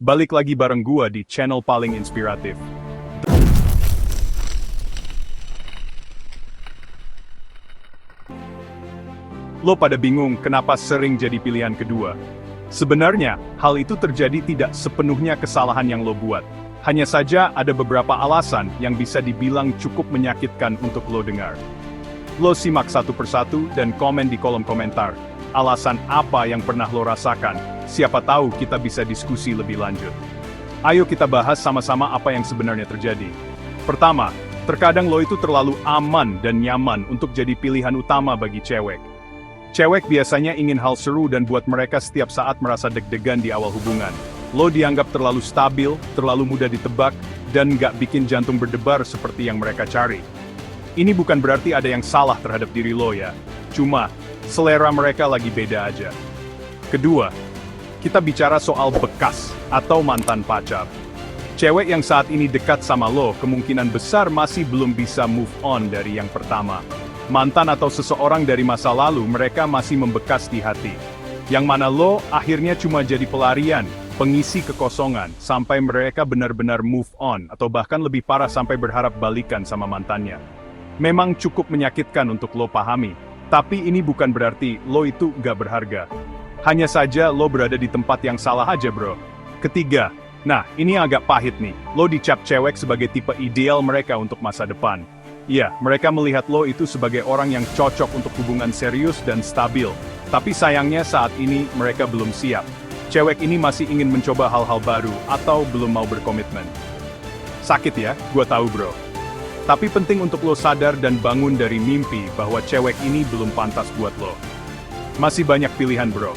Balik lagi bareng gua di channel paling inspiratif. Lo pada bingung kenapa sering jadi pilihan kedua? Sebenarnya, hal itu terjadi tidak sepenuhnya kesalahan yang lo buat. Hanya saja ada beberapa alasan yang bisa dibilang cukup menyakitkan untuk lo dengar. Lo simak satu persatu dan komen di kolom komentar. Alasan apa yang pernah lo rasakan? Siapa tahu kita bisa diskusi lebih lanjut. Ayo kita bahas sama-sama apa yang sebenarnya terjadi. Pertama, terkadang lo itu terlalu aman dan nyaman untuk jadi pilihan utama bagi cewek. Cewek biasanya ingin hal seru dan buat mereka setiap saat merasa deg-degan di awal hubungan. Lo dianggap terlalu stabil, terlalu mudah ditebak, dan nggak bikin jantung berdebar seperti yang mereka cari. Ini bukan berarti ada yang salah terhadap diri lo ya. Cuma, selera mereka lagi beda aja. Kedua, kita bicara soal bekas atau mantan pacar. Cewek yang saat ini dekat sama lo kemungkinan besar masih belum bisa move on dari yang pertama. Mantan atau seseorang dari masa lalu mereka masih membekas di hati. Yang mana lo akhirnya cuma jadi pelarian, pengisi kekosongan, sampai mereka benar-benar move on, atau bahkan lebih parah sampai berharap balikan sama mantannya. Memang cukup menyakitkan untuk lo pahami, tapi ini bukan berarti lo itu gak berharga. Hanya saja lo berada di tempat yang salah aja bro. Ketiga, nah ini agak pahit nih, lo dicap cewek sebagai tipe ideal mereka untuk masa depan. Iya, mereka melihat lo itu sebagai orang yang cocok untuk hubungan serius dan stabil. Tapi sayangnya saat ini mereka belum siap. Cewek ini masih ingin mencoba hal-hal baru atau belum mau berkomitmen. Sakit ya, gua tahu bro. Tapi penting untuk lo sadar dan bangun dari mimpi bahwa cewek ini belum pantas buat lo. Masih banyak pilihan bro.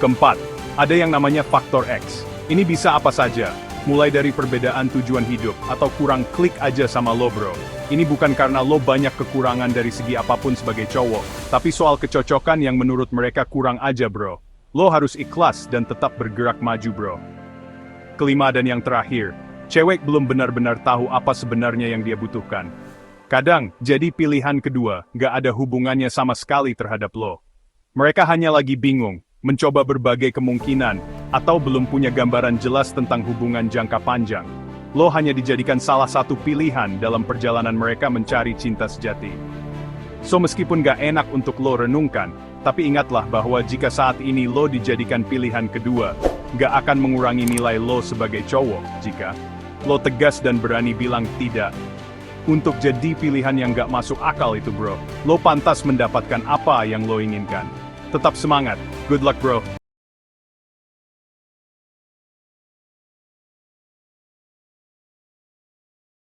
Keempat, ada yang namanya faktor X. Ini bisa apa saja, mulai dari perbedaan tujuan hidup atau kurang klik aja sama lo bro. Ini bukan karena lo banyak kekurangan dari segi apapun sebagai cowok, tapi soal kecocokan yang menurut mereka kurang aja bro. Lo harus ikhlas dan tetap bergerak maju bro. Kelima dan yang terakhir, cewek belum benar-benar tahu apa sebenarnya yang dia butuhkan. Kadang, jadi pilihan kedua, gak ada hubungannya sama sekali terhadap lo. Mereka hanya lagi bingung, mencoba berbagai kemungkinan, atau belum punya gambaran jelas tentang hubungan jangka panjang. Lo hanya dijadikan salah satu pilihan dalam perjalanan mereka mencari cinta sejati. So meskipun gak enak untuk lo renungkan, tapi ingatlah bahwa jika saat ini lo dijadikan pilihan kedua, gak akan mengurangi nilai lo sebagai cowok jika lo tegas dan berani bilang tidak. Untuk jadi pilihan yang gak masuk akal itu bro, lo pantas mendapatkan apa yang lo inginkan. Tetap semangat, good luck bro.